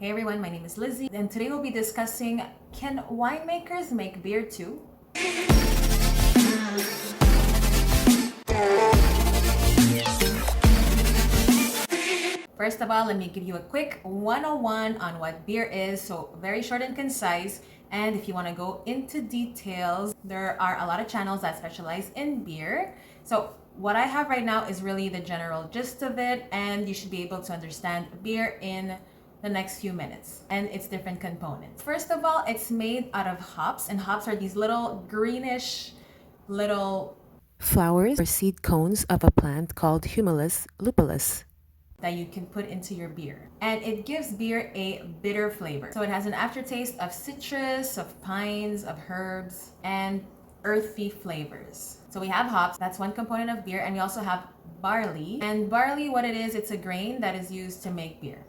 Hey everyone, my name is Lizzie, and today we'll be discussing, can winemakers make beer too? First of all, let me give you a quick 101 on what beer is, so very short and concise. And if you want to go into details, there are a lot of channels that specialize in beer. So what I have right now is really the general gist of it, and you should be able to understand beer in the next few minutes and its different components. First of all, it's made out of hops, and hops are these little greenish little flowers or seed cones of a plant called Humulus lupulus that you can put into your beer. And it gives beer a bitter flavor. So it has an aftertaste of citrus, of pines, of herbs, and earthy flavors. So we have hops, that's one component of beer, and we also have barley. And barley, what it is, it's a grain that is used to make beer.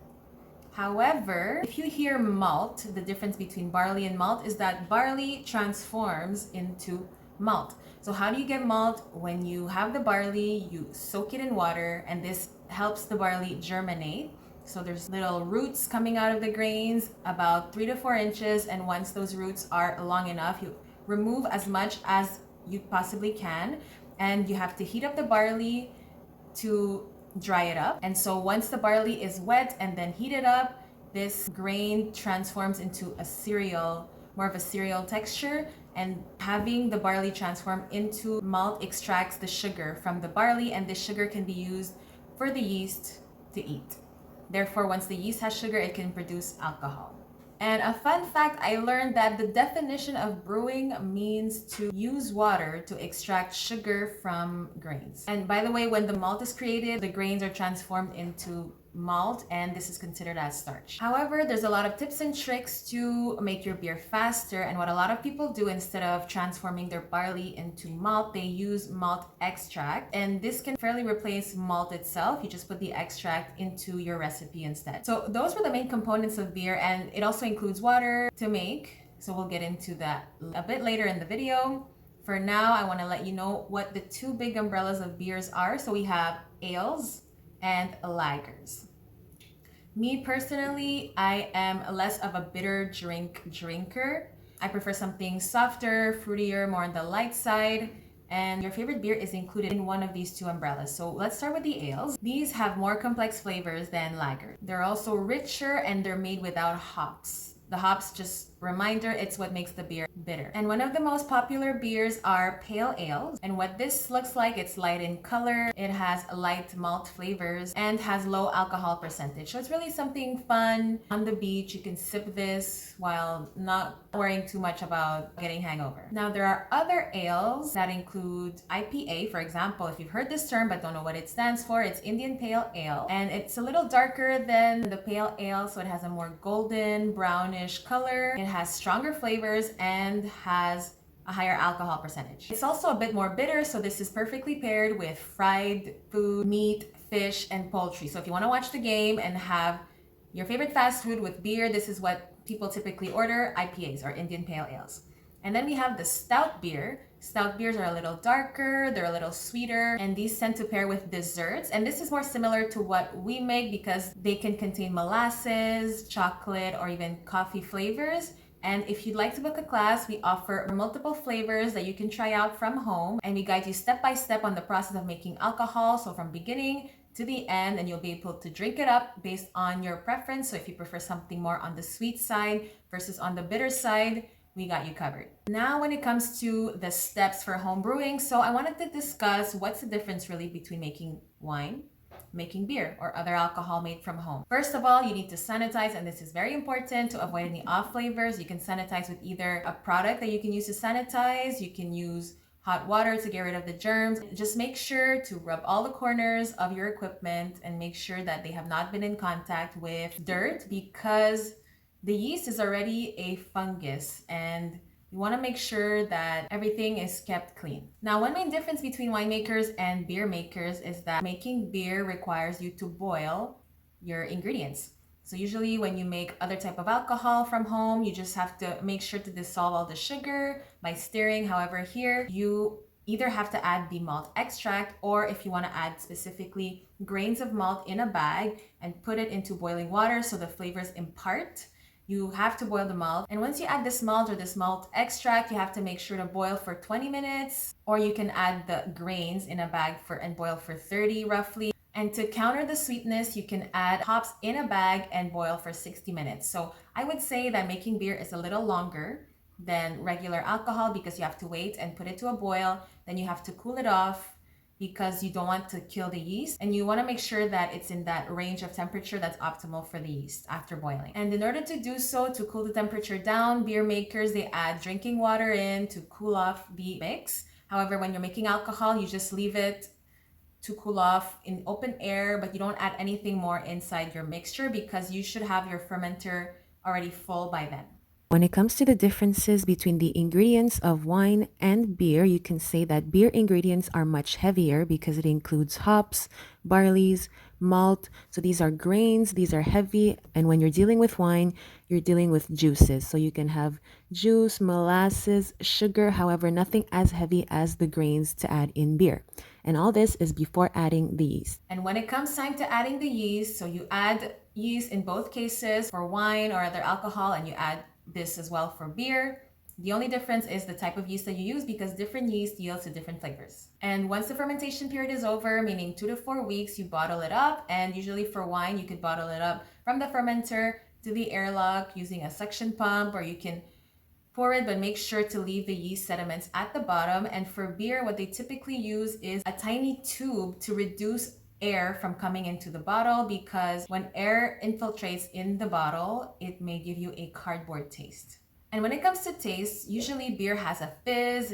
However, if you hear malt, the difference between barley and malt is that barley transforms into malt. So how do you get malt? When you have the barley, you soak it in water, and this helps the barley germinate. So there's little roots coming out of the grains about 3 to 4 inches, and once those roots are long enough, you remove as much as you possibly can, and you have to heat up the barley to dry it up. And so once the barley is wet and then heated up, this grain transforms into a cereal, more of a cereal texture, and having the barley transform into malt extracts the sugar from the barley, and this sugar can be used for the yeast to eat. Therefore, once the yeast has sugar, it can produce alcohol. And a fun fact, I learned that the definition of brewing means to use water to extract sugar from grains. And by the way, when the malt is created, the grains are transformed into malt, and this is considered as starch. However, there's a lot of tips and tricks to make your beer faster, and what a lot of people do, instead of transforming their barley into malt, they use malt extract, and this can fairly replace malt itself. You just put the extract into your recipe instead. So those were the main components of beer, and it also includes water to make, so we'll get into that a bit later in the video. For now, I want to let you know what the two big umbrellas of beers are. So we have ales and lagers. Me personally, I am less of a bitter drinker. I prefer something softer, fruitier, more on the light side. And your favorite beer is included in one of these two umbrellas. So let's start with the ales. These have more complex flavors than lager. They're also richer, and they're made without hops. The hops, just reminder, it's what makes the beer bitter. And one of the most popular beers are pale ales. And what this looks like, it's light in color, it has light malt flavors, and has low alcohol percentage. So it's really something fun on the beach. You can sip this while not worrying too much about getting hangover. Now, there are other ales that include IPA, for example. If you've heard this term but don't know what it stands for, it's Indian Pale Ale. And it's a little darker than the pale ale, so it has a more golden, brownish color. It has stronger flavors and has a higher alcohol percentage. It's also a bit more bitter, so this is perfectly paired with fried food, meat, fish, and poultry. So if you want to watch the game and have your favorite fast food with beer, this is what people typically order: IPAs, or Indian Pale Ales. And then we have the stout beer. Stout beers are a little darker, they're a little sweeter, and these tend to pair with desserts. And this is more similar to what we make because they can contain molasses, chocolate, or even coffee flavors. And if you'd like to book a class, we offer multiple flavors that you can try out from home, and we guide you step by step on the process of making alcohol, so from beginning to the end, and you'll be able to drink it up based on your preference. So if you prefer something more on the sweet side versus on the bitter side, we got you covered. Now, when it comes to the steps for home brewing, so I wanted to discuss what's the difference really between making wine, making beer, or other alcohol made from home. First of all, you need to sanitize, and this is very important to avoid any off flavors. You can sanitize with either a product that you can use to sanitize, you can use hot water to get rid of the germs. Just make sure to rub all the corners of your equipment and make sure that they have not been in contact with dirt, because the yeast is already a fungus, and you want to make sure that everything is kept clean. Now, one main difference between winemakers and beer makers is that making beer requires you to boil your ingredients. So usually when you make other type of alcohol from home, you just have to make sure to dissolve all the sugar by stirring. However, here you either have to add the malt extract, or if you want to add specifically grains of malt in a bag and put it into boiling water so the flavors impart, you have to boil the malt. And once you add this malt or this malt extract, you have to make sure to boil for 20 minutes, or you can add the grains in a bag and boil for 30 roughly. And to counter the sweetness, you can add hops in a bag and boil for 60 minutes. So I would say that making beer is a little longer than regular alcohol because you have to wait and put it to a boil. Then you have to cool it off because you don't want to kill the yeast, and you want to make sure that it's in that range of temperature that's optimal for the yeast after boiling. And in order to do so, to cool the temperature down, beer makers, they add drinking water in to cool off the mix. However, when you're making alcohol, you just leave it to cool off in open air, but you don't add anything more inside your mixture because you should have your fermenter already full by then. When it comes to the differences between the ingredients of wine and beer, you can say that beer ingredients are much heavier because it includes hops, barleys, malt. So these are grains, these are heavy. And when you're dealing with wine, you're dealing with juices. So you can have juice, molasses, sugar, however, nothing as heavy as the grains to add in beer. And all this is before adding the yeast. And when it comes time to adding the yeast, so you add yeast in both cases for wine or other alcohol, and you add this as well for beer. The only difference is the type of yeast that you use because different yeast yields to different flavors. And once the fermentation period is over, meaning 2 to 4 weeks, you bottle it up. And usually for wine, you could bottle it up from the fermenter to the airlock using a suction pump, or you can pour it, but make sure to leave the yeast sediments at the bottom. And for beer, what they typically use is a tiny tube to reduce air from coming into the bottle, because when air infiltrates in the bottle, it may give you a cardboard taste. And when it comes to taste, usually beer has a fizz.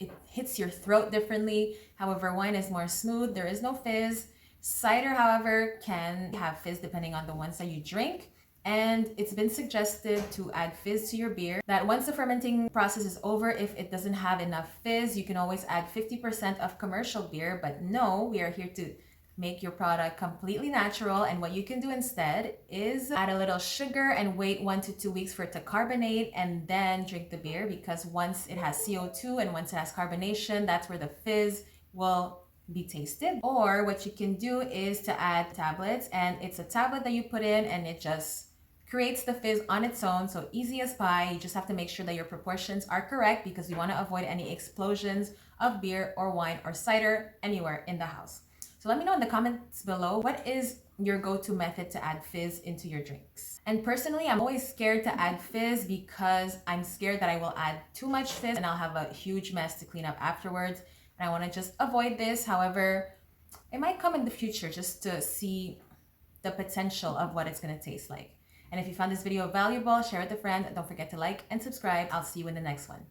It hits your throat differently. However, wine is more smooth. There is no fizz. Cider, however, can have fizz depending on the ones that you drink. And it's been suggested to add fizz to your beer, that once the fermenting process is over, if it doesn't have enough fizz, you can always add 50% of commercial beer. But no, we are here to make your product completely natural. And what you can do instead is add a little sugar and wait 1 to 2 weeks for it to carbonate, and then drink the beer, because once it has CO2 and once it has carbonation, that's where the fizz will be tasted. Or what you can do is to add tablets, and it's a tablet that you put in and it just creates the fizz on its own. So easy as pie. You just have to make sure that your proportions are correct because you want to avoid any explosions of beer or wine or cider anywhere in the house. So let me know in the comments below, what is your go-to method to add fizz into your drinks? And personally, I'm always scared to add fizz because I'm scared that I will add too much fizz and I'll have a huge mess to clean up afterwards. And I want to just avoid this. However, it might come in the future just to see the potential of what it's going to taste like. And if you found this video valuable, share it with a friend. Don't forget to like and subscribe. I'll see you in the next one.